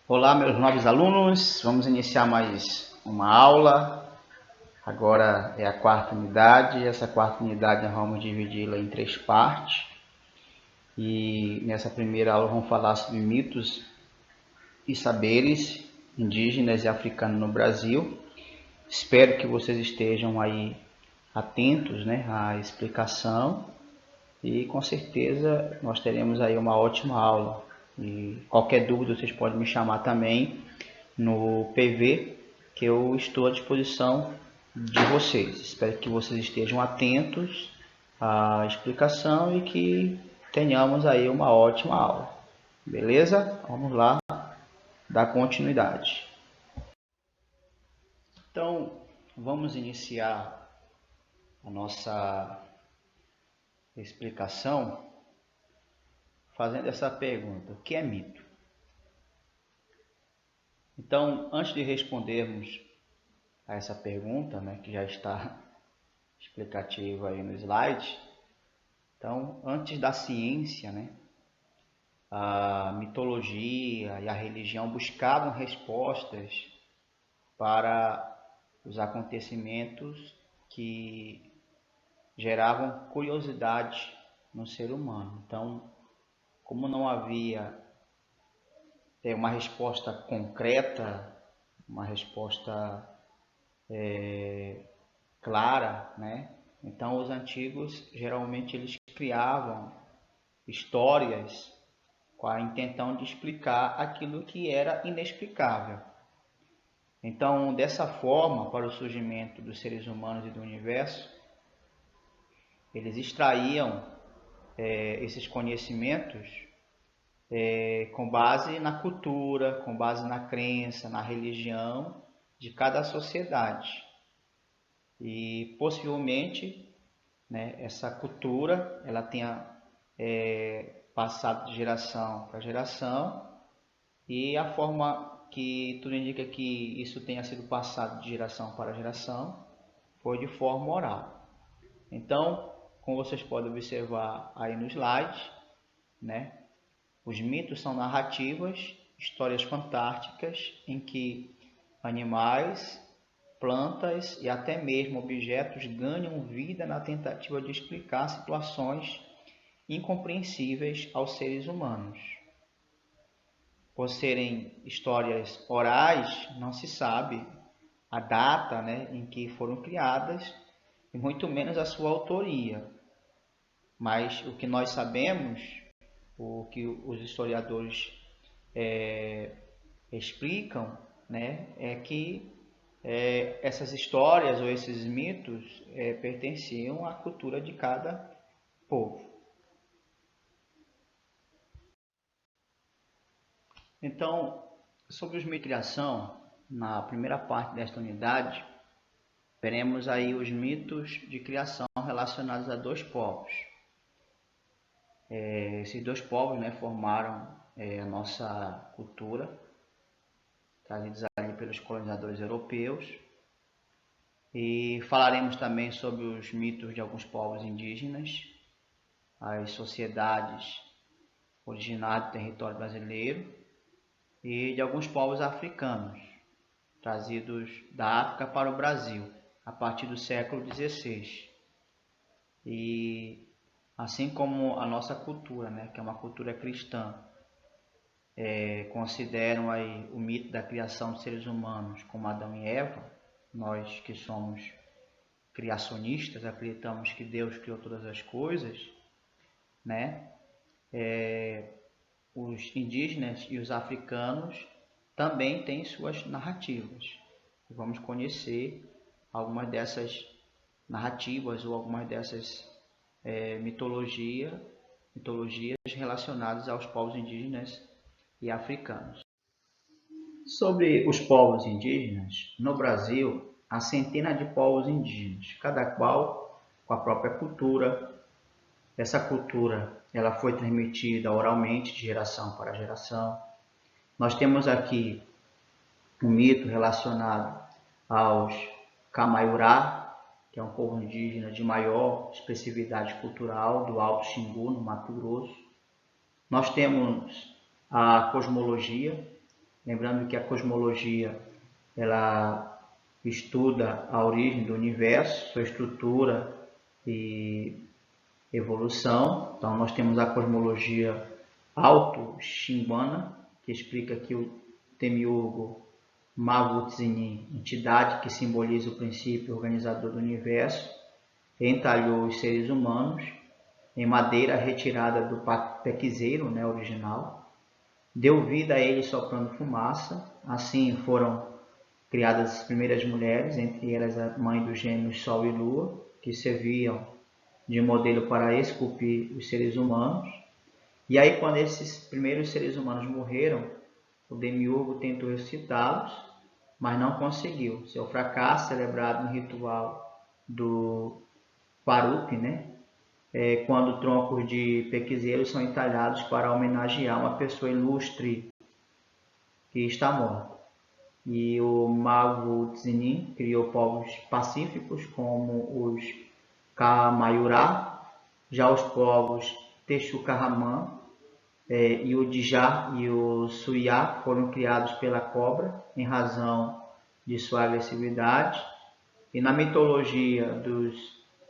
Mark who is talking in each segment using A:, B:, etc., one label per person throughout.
A: Olá, meus novos alunos. Vamos iniciar mais uma aula. Agora é a quarta unidade. Essa quarta unidade nós vamos dividi-la em 3 partes. E nessa primeira aula vamos falar sobre mitos e saberes indígenas e africanos no Brasil. Espero que vocês estejam aí atentos, à explicação. E com certeza nós teremos aí uma ótima aula. E qualquer dúvida vocês podem me chamar também no PV, que eu estou à disposição de vocês. Espero que vocês estejam atentos à explicação e que tenhamos aí uma ótima aula. Beleza? Vamos lá dar continuidade. Então, vamos iniciar a nossa explicação fazendo essa pergunta: o que é mito? Então, antes de respondermos a essa pergunta, que já está explicativa aí no slide, então, antes da ciência, a mitologia e a religião buscavam respostas para os acontecimentos que geravam curiosidade no ser humano. Então, como não havia uma resposta concreta, uma resposta clara, Então os antigos geralmente eles criavam histórias com a intenção de explicar aquilo que era inexplicável. Então, dessa forma, para o surgimento dos seres humanos e do universo, eles extraíam esses conhecimentos com base na cultura, com base na crença, na religião de cada sociedade. E possivelmente, essa cultura ela tenha passado de geração para geração, e a forma que tudo indica que isso tenha sido passado de geração para geração foi de forma oral. Então, como vocês podem observar aí no slide, os mitos são narrativas, histórias fantásticas em que animais, plantas e até mesmo objetos ganham vida na tentativa de explicar situações incompreensíveis aos seres humanos. Por serem histórias orais, não se sabe a data em que foram criadas e muito menos a sua autoria. Mas o que nós sabemos, o que os historiadores explicam, é que essas histórias ou esses mitos pertenciam à cultura de cada povo. Então, sobre os mitos de criação, na primeira parte desta unidade, veremos aí os mitos de criação relacionados a 2 povos. Esses 2 povos formaram a nossa cultura, trazidos ali pelos colonizadores europeus. E falaremos também sobre os mitos de alguns povos indígenas, as sociedades originárias do território brasileiro e de alguns povos africanos, trazidos da África para o Brasil, a partir do século XVI. E assim como a nossa cultura, que é uma cultura cristã, consideram aí o mito da criação de seres humanos como Adão e Eva, nós que somos criacionistas, acreditamos que Deus criou todas as coisas, os indígenas e os africanos também têm suas narrativas. Vamos conhecer algumas dessas narrativas ou algumas dessas mitologias relacionadas aos povos indígenas e africanos. Sobre os povos indígenas, no Brasil há centenas de povos indígenas, cada qual com a própria cultura. Essa cultura ela foi transmitida oralmente de geração para geração. Nós temos aqui um mito relacionado aos Camaiurá, que é um povo indígena de maior expressividade cultural do Alto Xingu, no Mato Grosso. Nós temos a cosmologia, Lembrando que a cosmologia ela estuda a origem do universo, sua estrutura e evolução. Então nós temos a cosmologia auto-shambhana, que explica que o Demiurgo Mavutini, entidade que simboliza o princípio organizador do universo, entalhou os seres humanos em madeira retirada do pequiseiro, original, deu vida a eles soprando fumaça. Assim foram criadas as primeiras mulheres, entre elas a mãe dos gêmeos Sol e Lua, que serviam de modelo para esculpir os seres humanos. E aí, quando esses primeiros seres humanos morreram, o Demiurgo tentou ressuscitá-los, mas não conseguiu. Seu fracasso, celebrado no ritual do Parup, quando troncos de pequizeiros são entalhados para homenagear uma pessoa ilustre que está morta. E o Mavutini criou povos pacíficos como os Kamayurá. Já os povos Texucarramã e o Dijá e o Suyá foram criados pela cobra em razão de sua agressividade. E na mitologia dos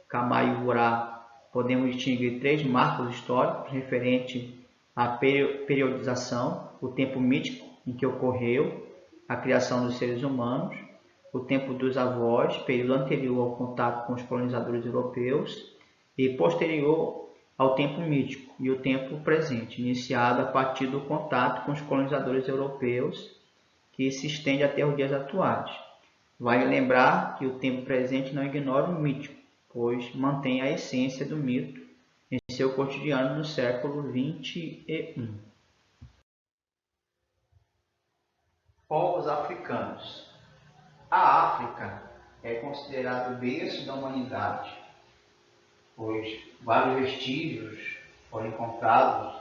A: Kamayurá podemos distinguir 3 marcos históricos referentes à periodização: o tempo mítico em que ocorreu a criação dos seres humanos, o tempo dos avós, período anterior ao contato com os colonizadores europeus, e posterior ao tempo mítico, e o tempo presente, iniciado a partir do contato com os colonizadores europeus, que se estende até os dias atuais. Vale lembrar que o tempo presente não ignora o mítico, pois mantém a essência do mito em seu cotidiano no século XXI. Povos africanos. A África é considerado o berço da humanidade, pois vários vestígios foram encontrados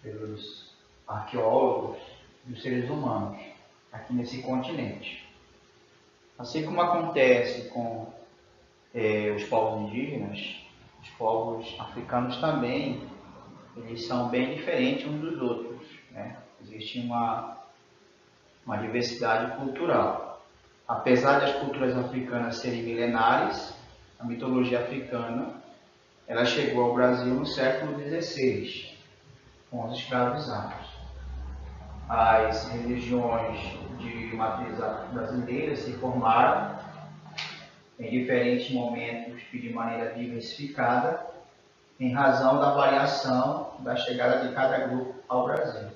A: pelos arqueólogos dos seres humanos aqui nesse continente. Assim como acontece com os povos indígenas, os povos africanos também, eles são bem diferentes uns dos outros. Existe uma diversidade cultural. Apesar das culturas africanas serem milenares, a mitologia africana ela chegou ao Brasil no século XVI, com os escravizados. As religiões de matriz brasileira se formaram em diferentes momentos e de maneira diversificada, em razão da variação da chegada de cada grupo ao Brasil.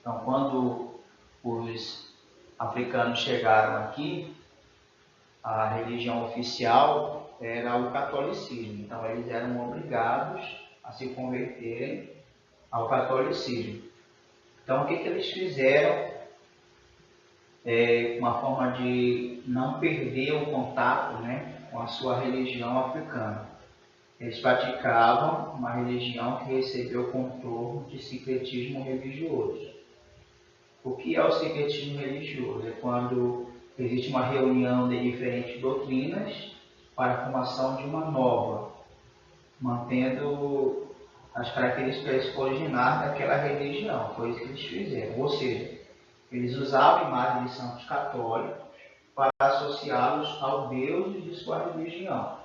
A: Então, quando os africanos chegaram aqui, a religião oficial era o catolicismo. Então, eles eram obrigados a se converterem ao catolicismo. Então, o que eles fizeram? Uma forma de não perder o contato com a sua religião africana. Eles praticavam uma religião que recebeu o contorno de sincretismo religioso. O que é o sincretismo religioso? É quando existe uma reunião de diferentes doutrinas para a formação de uma nova, mantendo as características originais daquela religião. Foi isso que eles fizeram. Ou seja, eles usavam imagens de santos católicos para associá-los ao Deus de sua religião.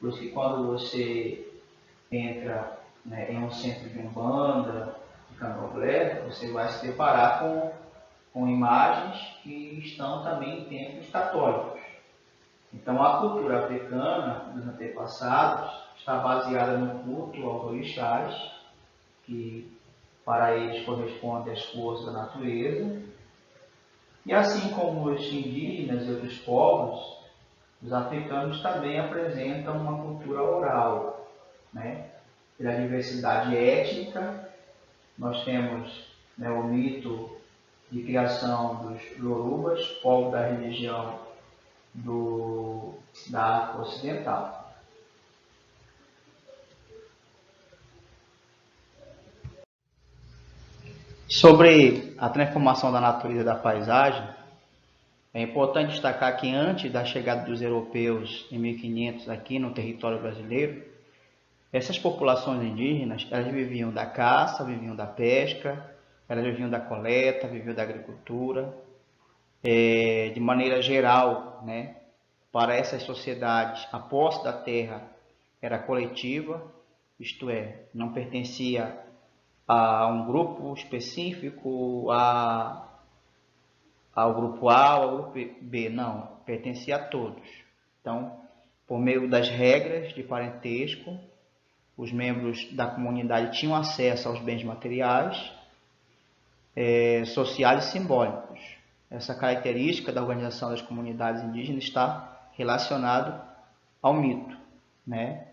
A: Por isso que quando você entra em um centro de umbanda, de candomblé, você vai se deparar com imagens que estão também em templos católicos. Então a cultura africana dos antepassados está baseada no culto aos orixás, que para eles corresponde às forças da natureza. E assim como os indígenas e outros povos, os africanos também apresentam uma cultura oral. Pela diversidade étnica, nós temos o mito de criação dos Yorubas, povo da religião da África Ocidental. Sobre a transformação da natureza e da paisagem, é importante destacar que antes da chegada dos europeus em 1500 aqui no território brasileiro, essas populações indígenas elas viviam da caça, viviam da pesca, Elas viviam da coleta, viviam da agricultura. De maneira geral, né, para essas sociedades, a posse da terra era coletiva, isto é, não pertencia a um grupo específico, ao grupo A ou ao grupo B, não, pertencia a todos. Então, por meio das regras de parentesco, os membros da comunidade tinham acesso aos bens materiais, sociais e simbólicos. Essa característica da organização das comunidades indígenas está relacionado ao mito, né?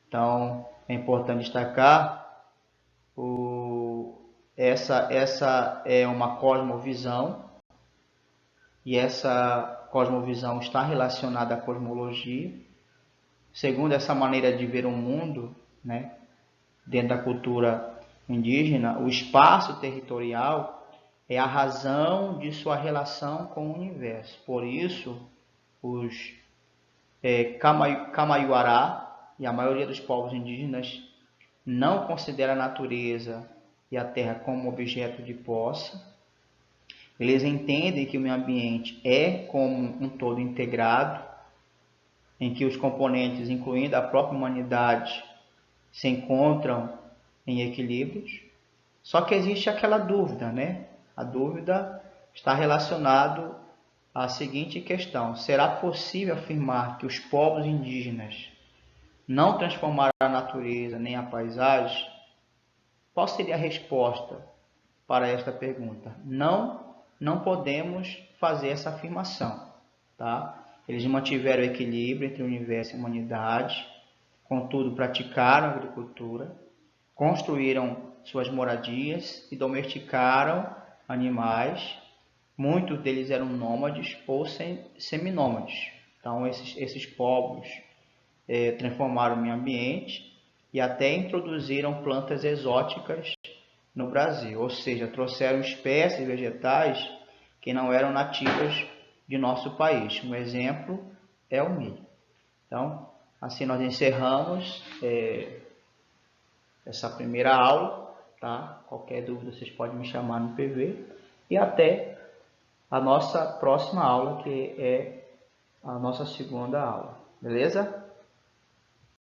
A: Então, é importante destacar essa é uma cosmovisão, e essa cosmovisão está relacionada à cosmologia. Segundo essa maneira de ver o mundo, né, dentro da cultura indígena, o espaço territorial é a razão de sua relação com o universo. Por isso, os Camaiuará e a maioria dos povos indígenas não considera a natureza e a terra como objeto de posse. Eles entendem que o meio ambiente é como um todo integrado, em que os componentes, incluindo a própria humanidade, se encontram em equilíbrios. Só que existe aquela dúvida, né? A dúvida está relacionada à seguinte questão: será possível afirmar que os povos indígenas não transformaram a natureza nem a paisagem? Qual seria a resposta para esta pergunta? Não podemos fazer essa afirmação, tá? Eles mantiveram o equilíbrio entre o universo e a humanidade, contudo praticaram a agricultura, construíram suas moradias e domesticaram animais. Muitos deles eram nômades ou seminômades. Então, esses povos transformaram o meio ambiente e até introduziram plantas exóticas no Brasil, ou seja, trouxeram espécies vegetais que não eram nativas de nosso país. Um exemplo é o milho. Então, assim nós encerramos essa primeira aula, tá? Qualquer dúvida vocês podem me chamar no PV e até a nossa próxima aula, que é a nossa segunda aula, beleza?